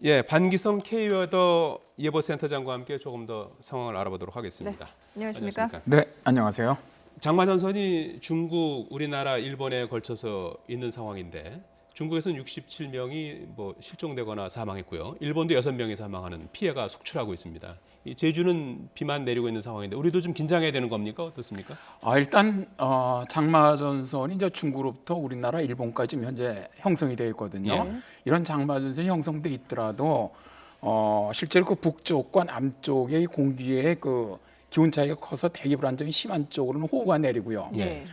예, 반기성 K웨더 예보센터장과 함께 조금 더 상황을 알아보도록 하겠습니다. 네, 안녕하십니까? 네, 안녕하세요. 장마전선이 중국, 우리나라, 일본에 걸쳐서 있는 상황인데 중국에서는 67명이 실종되거나 사망했고요. 일본도 6명이 사망하는 피해가 속출하고 있습니다. 이 제주는 비만 내리고 있는 상황인데 우리도 좀 긴장해야 되는 겁니까? 어떻습니까? 일단 장마전선이 이제 중국으로부터 우리나라, 일본까지 현재 형성이 되어 있거든요. 예. 이런 장마전선이 형성돼 있더라도 실제로 그 북쪽과 남쪽의 공기의 그 기온 차이가 커서 대기 불안정이 심한 쪽으로는 호우가 내리고요. 예.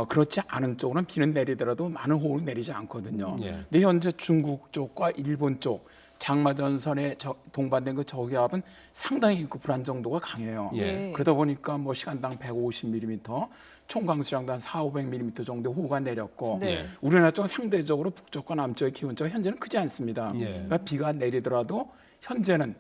그렇지 않은 쪽으로는 비는 내리더라도 많은 호우는 내리지 않거든요. 예. 근데 현재 중국 쪽과 일본 쪽 장마전선에 동반된 그 저기압은 상당히 그 불안정도가 강해요. 예. 그러다 보니까 시간당 150mm, 총 강수량도 한 400~500mm 정도 호우가 내렸고 네. 예. 우리나라 쪽은 상대적으로 북쪽과 남쪽의 기온차가 현재는 크지 않습니다. 예. 그러니까 비가 내리더라도 현재는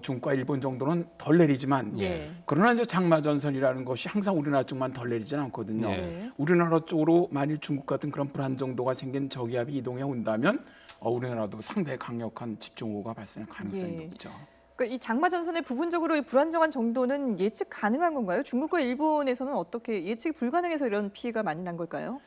중국과 일본 정도는 덜 내리지만 예. 그러나 이제 장마전선이라는 것이 항상 우리나라 쪽만 덜 내리지는 않거든요. 예. 우리나라 쪽으로 만일 중국 같은 그런 불안정도가 생긴 저기압이 이동해 온다면 우리나라도 상당히 강력한 집중호우가 발생할 가능성이 예. 높죠. 그러니까 이 장마 전선의 부분적으로 이 불안정한 정도는 예측 가능한 건가요? 중국과 일본에서는 어떻게 예측이 불가능해서 이런 피해가 많이 난 걸까요?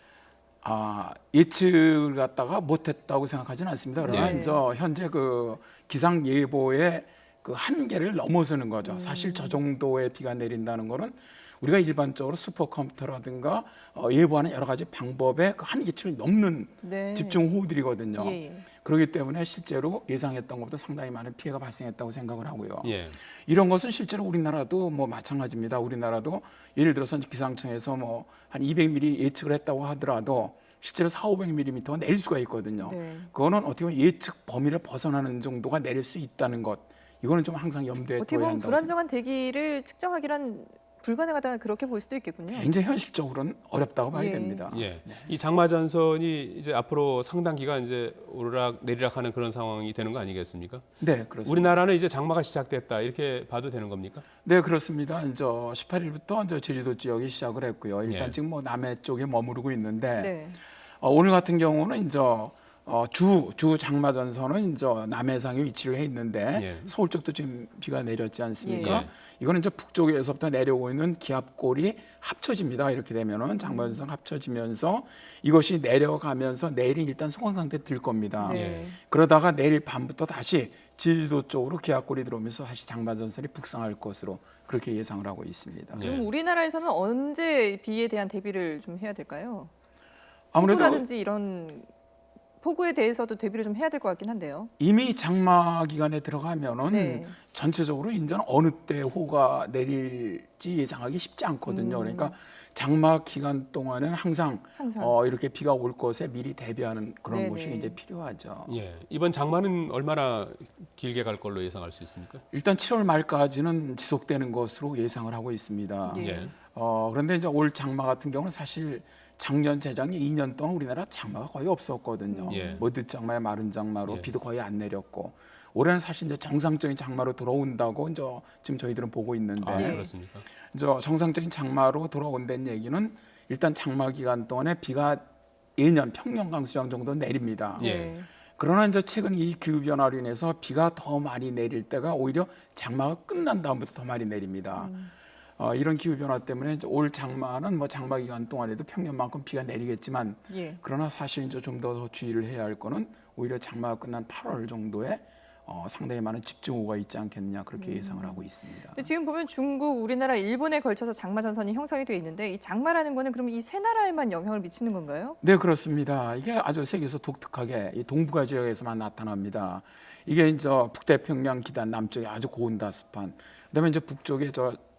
예측을 갖다가 못했다고 생각하지는 않습니다. 그러나 네. 이제 현재 그 기상 예보의 그 한계를 넘어서는 거죠. 사실 저 정도의 비가 내린다는 거는 우리가 일반적으로 슈퍼컴퓨터라든가 예보하는 여러 가지 방법의 그 한계치를 넘는 네. 집중 호우들이거든요. 예. 그렇기 때문에 실제로 예상했던 것보다 상당히 많은 피해가 발생했다고 생각을 하고요. 예. 이런 것은 실제로 우리나라도 마찬가지입니다. 우리나라도 예를 들어서 기상청에서 한 200mm 예측을 했다고 하더라도 실제로 400~500mm가 내릴 수가 있거든요. 네. 그거는 어떻게 보면 예측 범위를 벗어나는 정도가 내릴 수 있다는 것. 이거는 좀 항상 염두에 어떻게 둬야 보면 한다고 불안정한 대기를 측정하기란 불가능하다 그렇게 볼 수도 있겠군요. 생각합니다. 굉장히 현실적으로는 어렵다고 봐야 예. 됩니다. 예. 이 장마전선이 이제 앞으로 상당 기간 이제 오르락 내리락하는 그런 상황이 되는 거 아니겠습니까? 네, 그렇습니다. 우리나라는 이제 장마가 시작됐다 이렇게 봐도 되는 겁니까? 네, 그렇습니다. 이제 18일부터 이제 제주도 지역이 시작을 했고요. 일단 예. 지금 남해 쪽에 머무르고 있는데 네. 오늘 같은 경우는 이제 주 장마전선은 이제 남해상에 위치를 해 있는데 예. 서울 쪽도 지금 비가 내렸지 않습니까? 예. 이거는 이제 북쪽에서부터 내려오고 있는 기압골이 합쳐집니다. 이렇게 되면은 장마전선 합쳐지면서 이것이 내려가면서 내일이 일단 소강 상태 들 겁니다. 네. 그러다가 내일 밤부터 다시 제주도 쪽으로 기압골이 들어오면서 다시 장마전선이 북상할 것으로 그렇게 예상을 하고 있습니다. 예. 그럼 우리나라에서는 언제 비에 대한 대비를 좀 해야 될까요? 아무래도 폭우라든지 이런 폭우에 대해서도 대비를 좀 해야 될 것 같긴 한데요. 이미 장마 기간에 들어가면은 네. 전체적으로 이제는 어느 때 호가 내릴지 예상하기 쉽지 않거든요. 그러니까 장마 기간 동안은 항상 이렇게 비가 올 것에 미리 대비하는 그런 네네. 것이 이제 필요하죠. 예. 이번 장마는 얼마나 길게 갈 걸로 예상할 수 있습니까? 일단 7월 말까지는 지속되는 것으로 예상을 하고 있습니다. 예. 예. 그런데 이제 올 장마 같은 경우는 사실 작년, 재작년 2년 동안 우리나라 장마가 거의 없었거든요. 예. 늦장마에 마른 장마로 예. 비도 거의 안 내렸고 올해는 사실 이제 정상적인 장마로 돌아온다고 이제 지금 저희들은 보고 있는데 아, 네. 그렇습니까? 이제 정상적인 장마로 돌아온다는 얘기는 일단 장마 기간 동안에 비가 예년 평년 강수량 정도 내립니다. 예. 네. 그러나 이제 최근 이 기후 변화로 인해서 비가 더 많이 내릴 때가 오히려 장마가 끝난 다음부터 더 많이 내립니다. 이런 기후 변화 때문에 이제 올 장마는 장마 기간 동안에도 평년만큼 비가 내리겠지만 예. 그러나 사실 이제 좀 더 주의를 해야 할 거는 오히려 장마가 끝난 8월 정도에 상당히 많은 집중호우가 있지 않겠느냐 그렇게 예상을 하고 있습니다. 근데 지금 보면 중국, 우리나라, 일본에 걸쳐서 장마 전선이 형성이 되어 있는데 이 장마라는 거는 그럼 이 세 나라에만 영향을 미치는 건가요? 네, 그렇습니다. 이게 아주 세계에서 독특하게 이 동북아 지역에서만 나타납니다. 이게 이제 북태평양 기단 남쪽에 아주 고온다습한, 그다음에 이제 북쪽에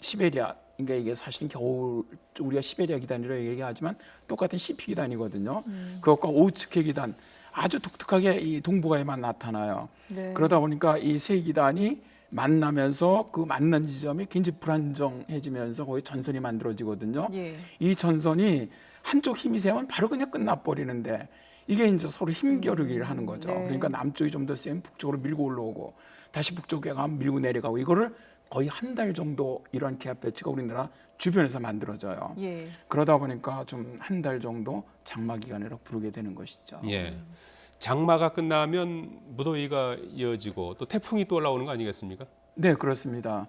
시베리아, 그러니까 이게 사실은 겨울 우리가 시베리아 기단이라고 얘기하지만 똑같은 시피 기단이거든요. 그것과 오츠케 기단 아주 독특하게 이 동북아에만 나타나요. 네. 그러다 보니까 이 세 기단이 만나면서 그 만난 지점이 굉장히 불안정해지면서 거기 전선이 만들어지거든요. 예. 이 전선이 한쪽 힘이 세면 바로 그냥 끝나버리는데 이게 이제 서로 힘겨루기를 하는 거죠. 네. 그러니까 남쪽이 좀 더 세면 북쪽으로 밀고 올라오고 다시 북쪽에 가면 밀고 내려가고 이거를 거의 한 달 정도 이런 기압 배치가 우리나라 주변에서 만들어져요. 예. 그러다 보니까 좀 한 달 정도 장마 기간이라고 부르게 되는 것이죠. 예. 장마가 끝나면 무더위가 이어지고 또 태풍이 또 올라오는 거 아니겠습니까? 네, 그렇습니다.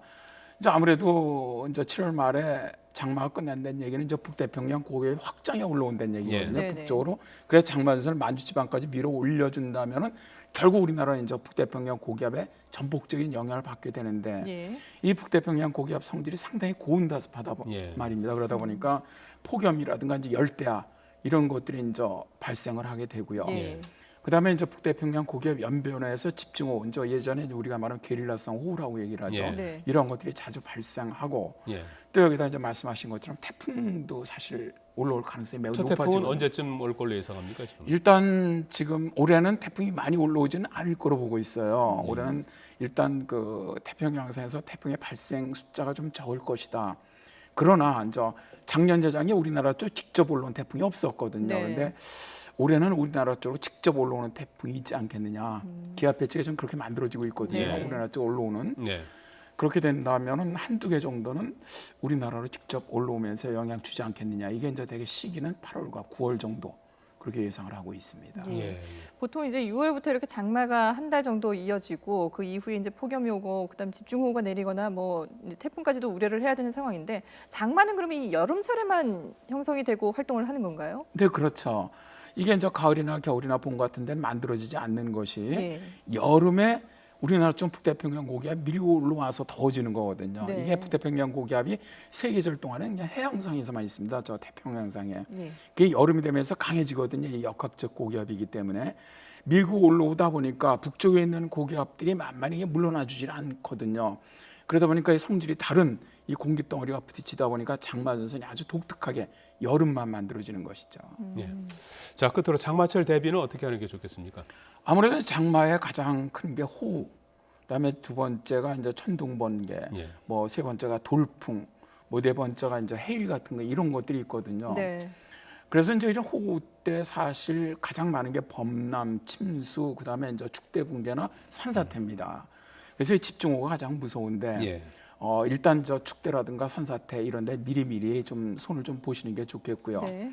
이제 아무래도 이제 7월 말에 장마가 끝난다는 얘기는 이제 북태평양 고기압이 확장해 올라온다는 얘기거든요. 예. 북쪽으로. 그래서 장마전선을 만주지방까지 밀어 올려준다면은 결국 우리나라는 이제 북태평양 고기압에 전폭적인 영향을 받게 되는데 예. 이 북태평양 고기압 성질이 상당히 고온다습하다 예. 말입니다. 그러다 보니까 폭염이라든가 이제 열대야 이런 것들이 이제 발생을 하게 되고요. 예. 그다음에 이제 북태평양 고기압 연변에서 집중호우, 이제 예전에 이제 우리가 말하는 게릴라성 호우라고 얘기를 하죠. 예. 네. 이런 것들이 자주 발생하고 예. 또 여기다 이제 말씀하신 것처럼 태풍도 사실 올라올 가능성이 매우 저 높아지고 태풍은 언제쯤 올 걸로 예상합니까? 지금? 일단 지금 올해는 태풍이 많이 올라오지는 않을 거로 보고 있어요. 네. 올해는 일단 그 태평양상에서 태풍의 발생 숫자가 좀 적을 것이다. 그러나 이제 작년 재작년에 우리나라 쪽 직접 올라온 태풍이 없었거든요. 네. 그런데 올해는 우리나라 쪽으로 직접 올라오는 태풍이 있지 않겠느냐. 기압 배치가 좀 그렇게 만들어지고 있거든요. 네. 우리나라 쪽 올라오는. 네. 그렇게 된다면은 한두 개 정도는 우리나라로 직접 올라오면서 영향 주지 않겠느냐. 이게 이제 되게 시기는 8월과 9월 정도 그렇게 예상을 하고 있습니다. 예. 예. 보통 이제 6월부터 이렇게 장마가 한 달 정도 이어지고 그 이후에 이제 폭염이 오고 그다음 집중호우가 내리거나 뭐 이제 태풍까지도 우려를 해야 되는 상황인데 장마는 그러면 이 여름철에만 형성이 되고 활동을 하는 건가요? 네, 그렇죠. 이게 이제 가을이나 겨울이나 봄 같은 데는 만들어지지 않는 것이 네. 여름에 우리나라 좀 북태평양 고기압이 밀고 올라와서 더워지는 거거든요. 네. 이게 북태평양 고기압이 세계절 동안은 그냥 해양상에서만 있습니다. 저 태평양상에. 네. 그게 여름이 되면서 강해지거든요. 이 역학적 고기압이기 때문에 밀고 올라오다 보니까 북쪽에 있는 고기압들이 만만히 물러나 주질 않거든요. 그러다 보니까 이 성질이 다른 이 공기 덩어리가 부딪히다 보니까 장마 전선이 아주 독특하게 여름만 만들어지는 것이죠. 예. 자, 끝으로 장마철 대비는 어떻게 하는 게 좋겠습니까? 아무래도 장마의 가장 큰 게 호우, 그다음에 두 번째가 이제 천둥번개, 예. 뭐 세 번째가 돌풍, 뭐 네 번째가 이제 해일 같은 거 이런 것들이 있거든요. 네. 그래서 이제 이런 호우 때 사실 가장 많은 게 범람, 침수, 그다음에 이제 축대 붕괴나 산사태입니다. 그래서 이 집중호우가 가장 무서운데 예. 일단 저 축대라든가 산사태 이런데 미리미리 좀 손을 좀 보시는 게 좋겠고요. 네.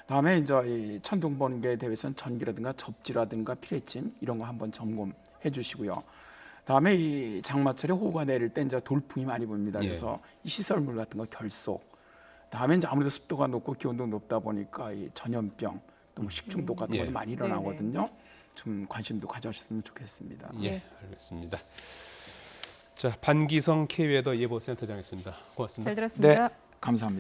다음에 이제 이 천둥번개에 대해서는 전기라든가 접지라든가 피뢰침 이런 거 한번 점검해 주시고요. 다음에 이 장마철에 호우가 내릴 때 이제 돌풍이 많이 붑니다. 예. 그래서 이 시설물 같은 거 결속. 다음에 이제 아무래도 습도가 높고 기온도 높다 보니까 이 전염병 또 뭐 식중독 같은 예. 것도 많이 일어나거든요. 좀 관심도 가져주셨으면 좋겠습니다. 예, 알겠습니다. 자, 반기성 K웨더 예보센터장이었습니다. 고맙습니다. 잘 들었습니다. 네, 감사합니다.